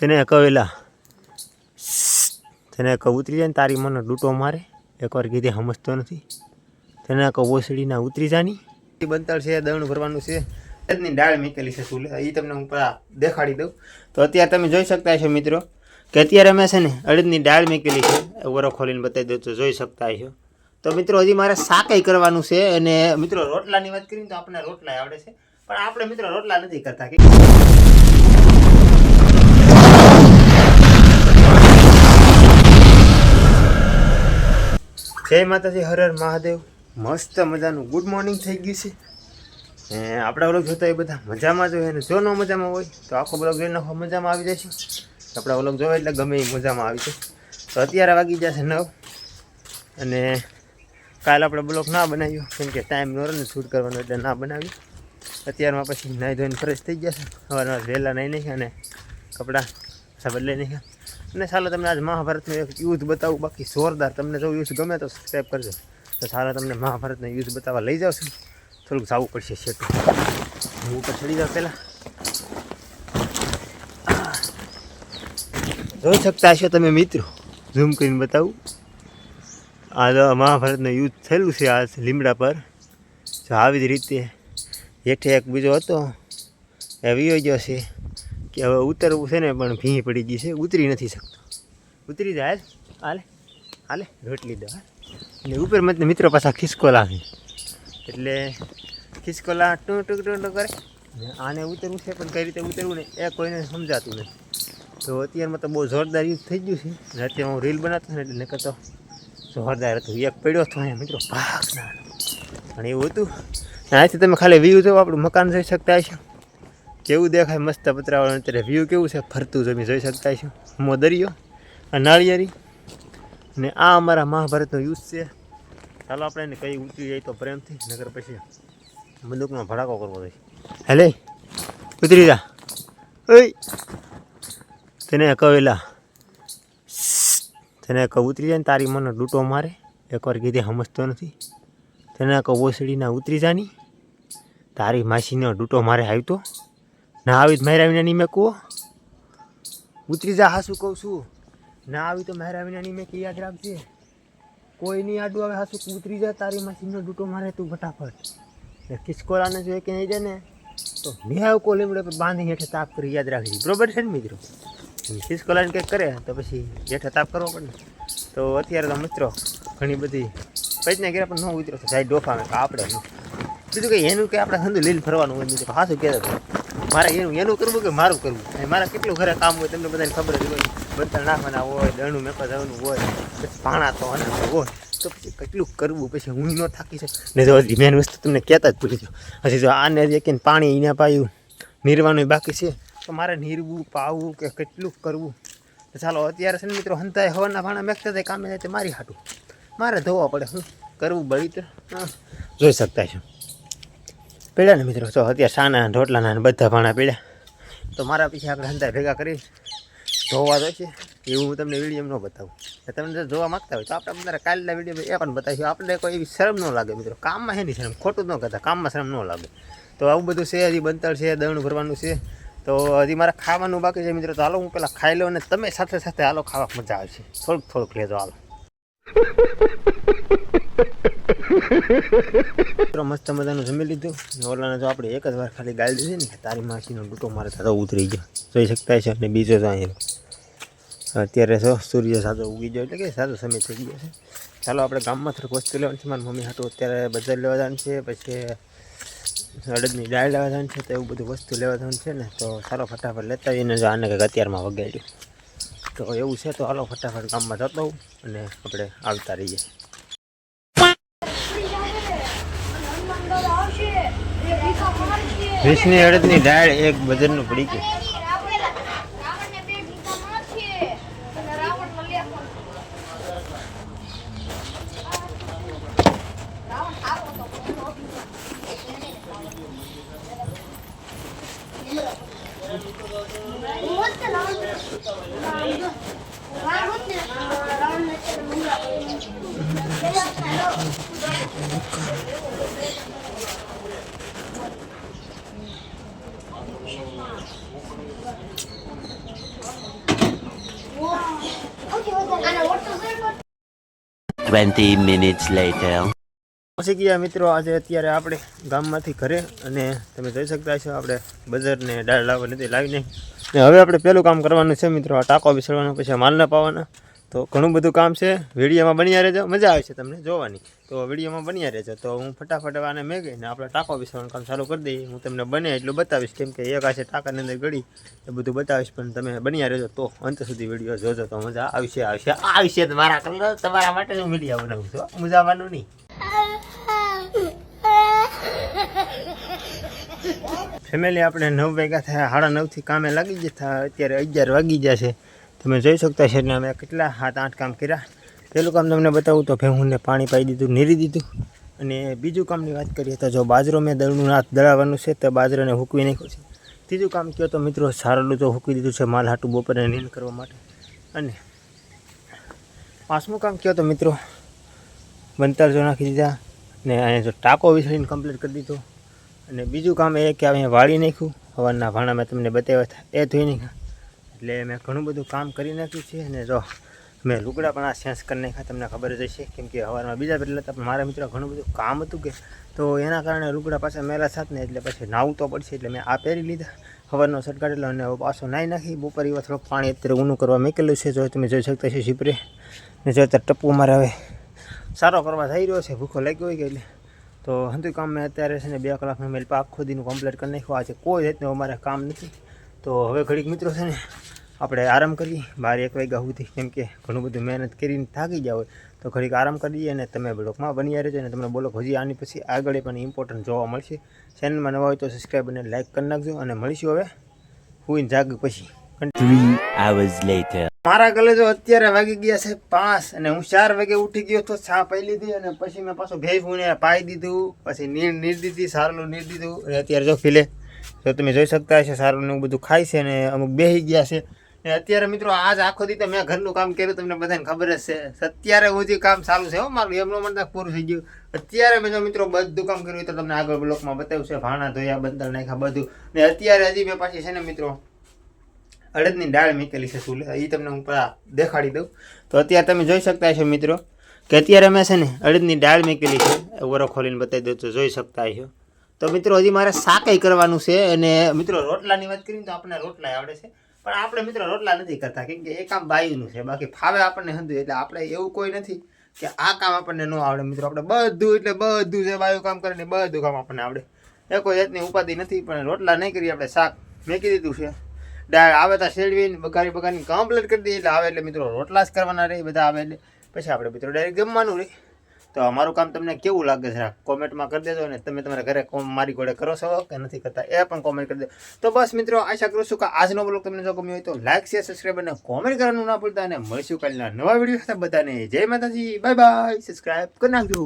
તેને કવેલા તેને કહું ઉતરી જાય ને તારી મને ડૂટો મારે એકવાર કીધે સમજતો નથી. તેને કહું ઓસડીના ઉતરી જાની બંતળ છે, દવણ ભરવાનું છે, ની ડાળ મૂકેલી છે ચૂલે, એ તમને હું દેખાડી દઉં. તો અત્યારે તમે જોઈ શકતા છો મિત્રો કે અત્યારે અમે છે ને અડદની ડાળ મૂકેલી છે, ઓરો ખોલીને બતાવી દઉં તો જોઈ શકતા છો. તો મિત્રો હજી મારે શાકાઈ કરવાનું છે. અને મિત્રો રોટલાની વાત કરીને તો આપણને રોટલા આવડે છે, પણ આપણે મિત્રો રોટલા નથી કરતા. જય માતાજી, હર હર મહાદેવ. મસ્ત મજાનું ગુડ મોર્નિંગ થઈ ગયું છે. આપણા વ્લોગ જોતા એ બધા મજામાં જ હોય, અને જો ન મજામાં હોય તો આખો બ્લોગ જોઈને આખો મજામાં આવી જશે. આપણા વ્લોગ જોવે એટલે ગમે એ મજામાં આવી છે. તો અત્યારે વાગી જશે 9, અને કાલે આપણે બ્લોગ ના બનાવ્યો કેમ કે ટાઈમ ન રહે ને શૂટ કરવાનો, એટલે ના બનાવ્યું. અત્યારમાં પછી નાહી ધોઈને ફ્રેશ થઈ ગયા છે, સવારના વહેલા નાહી નાખ્યા અને કપડાં બદલાઈ નાખ્યા. અને ચાલો તમને આજ મહાભારતનું એક યુદ્ધ બતાવું, બાકી જોરદાર. તમને જો યુદ્ધ ગમે તો સબસ્ક્રાઈબ કરજો. તો ચાલો તમને મહાભારતનું યુદ્ધ બતાવવા લઈ જાઉં છું. થોડુંક જવું પડશે સેટું. હું ઉપર ચડી જાઉં પહેલાં. જોઈ શકતા હશો તમે મિત્રો, ઝૂમ કરીને બતાવું. આ મહાભારતનું યુદ્ધ થયેલું છે આ લીમડા પર. જો આવી જ રીતે હેઠે એક બીજો હતો એ વિયો ગયો છે કે હવે ઉતરવું છે ને, પણ ભીં પડી ગઈ છે, ઉતરી નથી શકતો. ઉતરી જાય હાલે હાલે રોટલી દો. અને ઉપર મતલબ મિત્રો પાછા ખિસકોલા છે, એટલે ખિસકોલા ટૂં કરે. આને ઉતરવું છે પણ કઈ રીતે ઉતરવું ને એ કોઈને સમજાતું નથી. તો અત્યારમાં તો બહુ જોરદાર યુદ્ધ થઈ ગયું છે. અને અત્યારે હું રીલ બનાવતો ને એટલે નકર તો જોરદાર હતું. એક પડ્યો હતો અહીંયા મિત્રો ભાગના, અને એવું હતું. અહીંથી તમે ખાલી વ્યૂ જો આપણું મકાન જોઈ શકતા હશો, કેવું દેખાય મસ્ત પતરાવાળું. અત્યારે વ્યૂ કેવું છે ફરતું જમી જોઈ શકતા હશો. મો દરિયો, આ નાળિયેરી, અને આ અમારા મહાભારતનો યુદ્ધ છે. ચાલો આપણે એને કઈ ઉતરી જાય તો પ્રેમથી, નગર પછી બંદૂકનો ભડાકો કરવો જોઈએ. હેલે ઉતરી જા. ઓય તેને કવેલા તેને કહું ઉતરી જાય ને તારી મને ડૂટો મારે એકવાર કીધે સમજતો નથી. તેને કહું ઓસડીના ઉતરી જાની તારી માસીનો ડૂટો મારે આવ્યો તો ના આવી તો મારા વિના નહીં મેં કૂવો. ઉતરી જા, હાસું કહું છું. ના આવી તો મારા વિના નહીં મેં કે યાદ રાખજે. કોઈ નહીં આડું આવે હાસું. ઉતરી જા, તારી માસીનો ડૂટો મારે તું ફટાફટ. ખિસકોલાને જો કે નહીં જાય ને તો મેં કો લીમડે પર બાંધી હેઠે તાપ કરી યાદ રાખજે. બરોબર છે ને મિત્રો? ખિસકોલાને કંઈક કરે તો પછી હેઠે તાપ કરવો પડે ને. તો અત્યારે તો મિત્રો ઘણી બધી પૈસના ઘેરા પણ ન ઉતરો તો જાય ડોફામાં આપણે બીજું કંઈ એનું કે આપણે હંધું લીલ ફરવાનું હોય. મિત્રો હાથું કહેતો મારે એનું કરવું કે મારું કરવું, મારા કેટલું ઘરે કામ હોય તમને બધાને ખબર જ હોય. બર્તન નાખવાના હોય, દળનું મેકવા જવાનું હોય, પછી પાણા તો હોય, તો પછી કેટલું કરવું. પછી હું ન થાકી શકું ને. જો હજી મેન વસ્તુ તમને કહેતા જ ભૂલી જાઉં. હજી જો આને કે પાણી એને પાયું નીરવાનું બાકી છે, તો મારે નીરવું પાવું કે કેટલું કરવું. તો ચાલો અત્યારે છે ને મિત્રો હંતાય હવાના ભાણા મેકતા થાય કામે જાય મારી હાટું મારે ધોવા પડે. શું કરવું બળી તો જોઈ શકતા છો પીડ્યા ને મિત્રો. જો અત્યારે સાના રોટલાના બધા ભાણા પીડ્યા. તો મારા પીછે આપણે હંતાય ભેગા કરી ધોવા દો છે. એવું હું તમને વિડીયો ન બતાવું. તમે જો જોવા માગતા હોય તો આપણે બધા કાલના વિડીયો એ પણ બતાવીશું. આપણે કોઈ એવી શરમ ન લાગે મિત્રો. કામમાં છે નહીં શરમ, ખોટું ન કરતા, કામમાં શરમ ન લાગે. તો આવું બધું છે. હજી બંતળ છે, દળનું ભરવાનું છે. તો હજી મારે ખાવાનું બાકી છે મિત્રો. તો હાલો હું પહેલાં ખાઈ લઉં અને તમે સાથે સાથે હાલો ખાવા મજા આવશે. થોડુંક લેજો હાલો. મસ્ત મજાનું જમી લીધું. ઓલાને જો આપણે એક જ વાર ખાલી ગાળી દીધી ને તારી માસીનો ડૂટો મારે થતો ઉતરી ગયો જોઈ શકતા છે. અને બીજો તો અહીં અત્યારે જો સૂર્ય સાદો ઉગી ગયો, એટલે કે સાદો સમય થઈ ગયો છે. ચાલો આપણે ગામમાં થોડીક વસ્તુ લેવાની છે. મારી મમ્મી હાટું અત્યારે બજાર લેવા જવાનું છે, પછી અડદની દાળ લેવા જવાનું છે. તો એવું બધું વસ્તુ લેવા જવાનું છે ને. તો ચાલો ફટાફટ લેતા આવીને જો આને કંઈક અત્યારમાં વગાડ્યું તો એવું છે. તો હાલો ફટાફટ ગામમાં જતો હોઉં અને આપણે આવતા રહીએ. વીસની અડદની દાળ એક બજારનું પડી ગયું. 20 minutes later. પહોંચી ગયા મિત્રો આજે અત્યારે આપણે ગામમાંથી ઘરે અને તમે જોઈ શકતા છો આપણે બજારને દાળ લાવવા નથી લાવી નહીં ને હવે આપણે પહેલું કામ કરવાનું છે મિત્રો આ ટાંકો બેસાડવાનો પછી માલના પાવાના તો ઘણું બધું કામ છે વિડીયોમાં બન્યા રહેજો મજા આવે છે તમને જોવાની તો વિડીયોમાં બન્યા રહેજો તો હું ફટાફટ આને મેગીને આપણે ટાંકો બેસાડવાનું કામ ચાલુ કરી દઈએ હું તમને બને એટલું બતાવીશ કેમ કે એક આશે ટાંકાની અંદર ગળી એ બધું બતાવીશ પણ તમે બન્યા રહેજો તો અંત સુધી વિડીયો જોજો તો મજા આવશે મારા કલર તમારા માટે હું વિડીયો બનાવું છું મજાવાનું નહીં ફેમિલી આપણે 9 વાગ્યા થયા 9:30 કામે લાગી ગયા અત્યારે 11 વાગી ગયા છે તમે જોઈ શકતા છો ને અમે કેટલા 7-8 કામ કર્યા પહેલું કામ તમને બતાવું તો ભેહુંને પાણી પાઈ દીધું નીરી દીધું અને બીજું કામની વાત કરીએ તો જો બાજરો મેં દળનું નાથ દળાવવાનું છે તો બાજરાને હૂકવી નાખ્યો છે ત્રીજું કામ કહો તો મિત્રો સારલું તો હૂકવી દીધું છે માલ હાટું બપોરે નીંદ કરવા માટે અને પાંચમું કામ કહો તો મિત્રો બંતર જો નાખી દીધા ને અહીંયા જો ટાંકો વિસરીને કમ્પ્લીટ કરી દીધો અને બીજું કામ એ કે અહીંયા વાળી નાખ્યું હવારના ભાણા મેં તમને બતાવ્યા હતા એ ધોઈ નાખ્યા એટલે મેં ઘણું બધું કામ કરી નાખ્યું છે અને જો મેં લુગડા પણ આ સેન્સ કરી નાખ્યા તમને ખબર જ હશે કેમ કે હવારમાં બીજા પહેલાં હતા પણ મારા મિત્રો ઘણું બધું કામ હતું કે તો એના કારણે લુગડા પાછા મેલા સાથ ને એટલે પછી નાવું તો પડશે એટલે મેં આ પહેરી લીધા હવારનો શર્ટ કાઢેલો અને પાછો નાહી નાખી બપોર એવા થોડુંક પાણી અત્યારે ઊનું કરવા મૂકેલું છે જો તમે જોઈ શકતા છો સીપરે ને જો અત્યારે ટપ્પુ મારે હવે સારો કરવા થઈ રહ્યો છે ભૂખો લાગ્યો હોય કે એટલે તો હંતું કામ મેં અત્યારે છે ને 2 કલાકનું મેલ આખો દીનું કમ્પ્લીટ કરી નાખ્યું આજે કોઈ જાતનું અમારે કામ નથી તો હવે ઘડીક મિત્રો છે ને આપણે આરામ કરીએ 12-1 વાગ્યા સુધી કેમ કે ઘણું બધું મહેનત કરીને થાકી ગયા હોય તો ઘડીક આરામ કરીએ અને તમે બ્લોગમાં બન્યા રહેજો અને તમને બોલો હજી આની પછી આગળ પણ ઇમ્પોર્ટન્ટ જોવા મળશે ચેનલમાં નવા હોય તો સબસ્ક્રાઈબ અને લાઈક કરી નાખજો અને મળીશું હવે હુઈને જાગ પછી 3 hours later. મારા ગલે જો અત્યારે વાગી ગયા છે 5 અને હું 4 વાગે ઉઠી ગયો તો ચા પી લીધી અને પછી મેં પાછો ભેંસુને પાઈ દીધું પછી નીર દીધી સારલું નીર દીધું અને અત્યારે જો ફીલે તો તમે જોઈ શકતા હશો સારલું એવું બધું ખાય છે અને અમુક બેસી ગયા છે ને અત્યારે મિત્રો આજ આખો દી તો મેં ઘરનું કામ કર્યું તમને બધાને ખબર જ છે અત્યારે હજી કામ ચાલુ છે હો મારું એમનો મને પૂરું થઈ ગયું અત્યારે મેં જો મિત્રો બધું કામ કર્યું તો તમને આગળ બ્લોકમાં બતાવ્યું છે ભાણા ધોયા બંદર નાખ્યા બધું ને અત્યારે હજી મેં પાછી છે ને મિત્રો અડદની દાળ મૂકેલી છે ચૂલે એ તમને હું દેખાડી દઉં તો અત્યારે તમે જોઈ શકતા છો મિત્રો કે અત્યારે મેં છે ને અડદની દાળ મૂકેલી છે ઓરો ખોલીને બતાવી દઉં તો જોઈ શકતા છો તો મિત્રો હજી મારે શાકઈ કરવાનું છે અને મિત્રો રોટલાની વાત કરીને તો આપણને રોટલા આવડે છે પણ આપણે મિત્રો રોટલા નથી કરતા કેમ કે એ કામ બાયુનું છે બાકી ફાવે આપણને હંધું એટલે આપણે એવું કોઈ નથી કે આ કામ આપણને ન આવડે મિત્રો આપણે બધું એટલે બધું છે બાયું કામ કરીને બધું કામ આપણને આવડે એ કોઈ જાતની ઉપાધિ નથી પણ રોટલા નહીં કરીએ આપણે શાક મેકી દીધું છે દાળ આવે તો શેડવીને બગાડી કમ્પ્લીટ કરી દઈએ એટલે આવે એટલે મિત્રો રોટલા જ કરવાના રહે બધા આવે એટલે પછી આપણે મિત્રો ડાયરેક્ટ જમવાનું રહે તો અમારું કામ તમને કેવું લાગે છે કોમેન્ટમાં કરી દેજો અને તમે તમારા ઘરે મારી જોડે કરો છો કે નથી કરતા એ પણ કોમેન્ટ કરી દો તો બસ મિત્રો આશા કરું છું કે આજનો બ્લોગ તમને જો ગમ્યો હોય તો લાઈક શેર સબસ્ક્રાઈબ અને કોમેન્ટ કરવાનું ના ભૂલતા અને મળીશું કાલના નવા વિડીયો સાથે બધાને જય માતાજી બાય બાય સબસ્ક્રાઈબ કરી નાખજો